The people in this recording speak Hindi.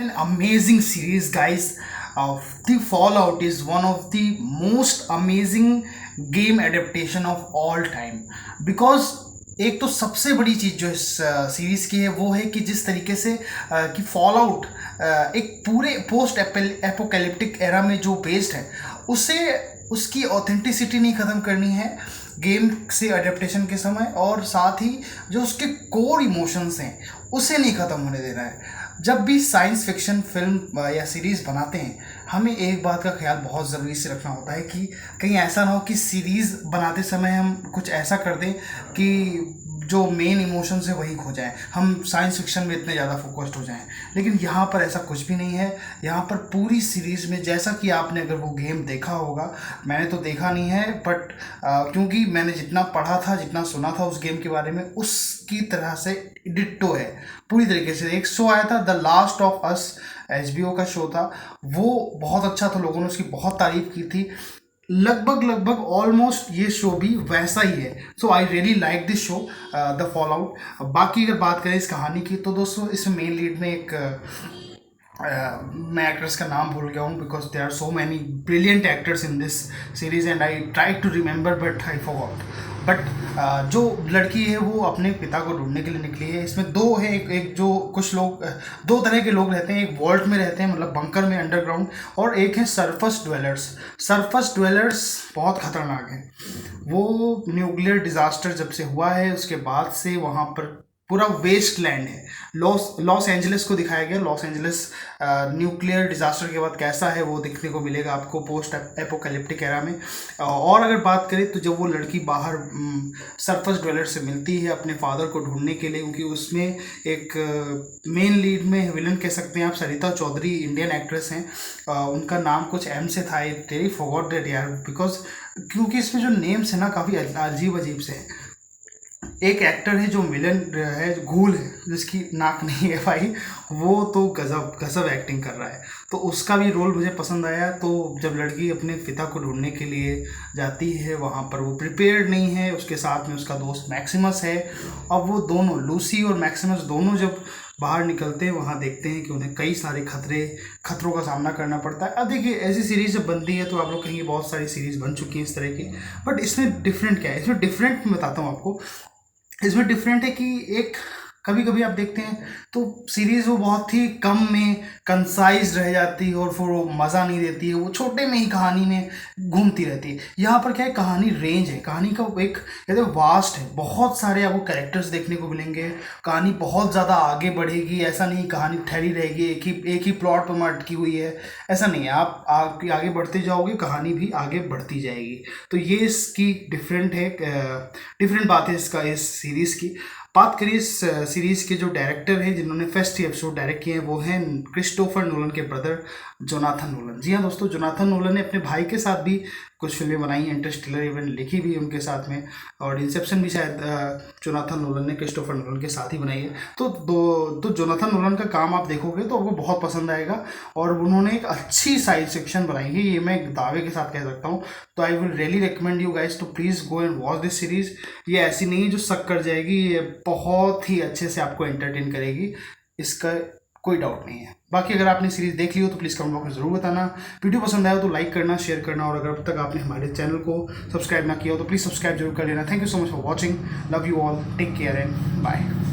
An amazing series, guys. The Fallout is one of the most amazing game adaptation of all time. Because एक तो सबसे बड़ी चीज़ जो इस सीरीज़ की है वो है कि जिस तरीके से कि फॉल आउट एक पूरे पोस्ट एपोकैलिप्टिक एरा में जो बेस्ड है उसे उसकी ऑथेंटिसिटी नहीं ख़त्म करनी है गेम से अडेप्टेशन के समय, और साथ ही जो उसके कोर इमोशंस हैं उसे नहीं ख़त्म होने देना है। जब भी साइंस फिक्शन फिल्म या सीरीज़ बनाते हैं हमें एक बात का ख्याल बहुत ज़रूरी से रखना होता है कि कहीं ऐसा ना हो कि सीरीज़ बनाते समय हम कुछ ऐसा कर दें कि जो मेन इमोशंस है वही खो जाए, हम साइंस फिक्शन में इतने ज़्यादा फोकस्ड हो जाएं। लेकिन यहाँ पर ऐसा कुछ भी नहीं है। यहाँ पर पूरी सीरीज़ में, जैसा कि आपने अगर वो गेम देखा होगा, मैंने तो देखा नहीं है बट क्योंकि मैंने जितना पढ़ा था, जितना सुना था उस गेम के बारे में, उसकी तरह से डिट्टो है पूरी तरीके से। एक शो आया था the last of us, HBO का शो था, वो बहुत अच्छा था, लोगों ने उसकी बहुत तारीफ़ की थी। लगभग ऑलमोस्ट ये शो भी वैसा ही है। So I really like this show the fallout. बाकी अगर बात करें इस कहानी की तो दोस्तों इसमें मेन लीड में एक मैं एक्ट्रेस का नाम भूल गया हूँ because there are so many brilliant actors in this series and I try to remember but I forgot. But जो लड़की है वो अपने पिता को ढूंढने के लिए निकली है। इसमें दो है, एक जो कुछ लोग, दो तरह के लोग रहते हैं, एक वॉल्ट में रहते हैं मतलब बंकर में अंडरग्राउंड, और एक है सरफस ड्वेलर्स। सरफस ड्वेलर्स बहुत खतरनाक हैं। वो न्यूक्लियर डिज़ास्टर जब से हुआ है उसके बाद से वहाँ पर पूरा वेस्ट लैंड है। लॉस एंजलिस को दिखाया गया। लॉस एंजलिस न्यूक्लियर डिज़ास्टर के बाद कैसा है वो देखने को मिलेगा आपको पोस्ट एपोकैलिप्टिक एरा में। और अगर बात करें तो जब वो लड़की बाहर सरफस ड्वेलर से मिलती है अपने फादर को ढूंढने के लिए, क्योंकि उसमें एक मेन लीड में विलन कह सकते हैं आप, सरिता चौधरी इंडियन एक्ट्रेस हैं, उनका नाम कुछ M से था, आई रियली फॉरगॉट दैट यार, बिकॉज क्योंकि इसमें जो नेम्स है ना काफ़ी अजीब से हैं। एक एक्टर है जो विलन है, जो घूल है जिसकी नाक नहीं है भाई, वो तो गजब एक्टिंग कर रहा है, तो उसका भी रोल मुझे पसंद आया। तो जब लड़की अपने पिता को ढूंढने के लिए जाती है वहाँ पर वो प्रिपेयर्ड नहीं है, उसके साथ में उसका दोस्त मैक्सिमस है, और वो दोनों लूसी और मैक्सिमस दोनों जब बाहर निकलते हैं वहाँ देखते हैं कि उन्हें कई सारे खतरों का सामना करना पड़ता है। अब देखिए ऐसी सीरीज़ जब बनती है तो आप लोग कहेंगे बहुत सारी सीरीज़ बन चुकी हैं इस तरह की, बट इसमें डिफरेंट क्या है? इसमें डिफरेंट मैं बताता हूँ आपको। इसमें डिफरेंट है कि एक कभी कभी आप देखते हैं तो सीरीज़ वो बहुत ही कम में कंसाइज रह जाती है और फिर वो मज़ा नहीं देती है, वो छोटे में ही कहानी में घूमती रहती है। यहाँ पर क्या है, कहानी रेंज है, कहानी का एक कहते हैं वास्ट है, बहुत सारे आपको कैरेक्टर्स देखने को मिलेंगे, कहानी बहुत ज़्यादा आगे बढ़ेगी। ऐसा नहीं कहानी ठहरी रहेगी एक ही प्लॉट पर अटकी हुई है, ऐसा नहीं है। आप आगे बढ़ते जाओगे, कहानी भी आगे बढ़ती जाएगी। तो ये इसकी डिफरेंट बात है इस सीरीज़ की। बात करिए इस सीरीज़ के जो डायरेक्टर हैं जिन्होंने फर्स्ट एपिसोड डायरेक्ट किए हैं वो हैं क्रिस्टोफर नोलन के ब्रदर जोनाथन नोलन। जी हाँ दोस्तों, जोनाथन नोलन ने अपने भाई के साथ भी कुछ फिल्में बनाई हैं, इंटरस्टेलर इवन लिखी भी उनके साथ में, और इंसेप्शन भी शायद जोनाथन नोलन ने क्रिस्टोफर नोलन के साथ ही बनाई है। तो जोनाथन नोलन का काम आप देखोगे तो आपको बहुत पसंद आएगा, और उन्होंने एक अच्छी साइंस फिक्शन बनाई है, ये मैं एक दावे के साथ कह सकता हूँ। तो I will really recommend you guys to please go and watch this series. ये ऐसी नहीं है जो सक कर जाएगी, ये बहुत ही अच्छे से आपको एंटरटेन करेगी, इसका कोई डाउट नहीं है। बाकी अगर आपने सीरीज़ देख ली हो तो प्लीज़ कमेंट बॉक्स में ज़रूर बताना। वीडियो पसंद आया हो तो लाइक करना, शेयर करना, और अगर अब तक आपने हमारे चैनल को सब्सक्राइब ना किया हो तो प्लीज़ सब्सक्राइब जरूर कर लेना। Thank you so much for watching. Love you all, take care and bye.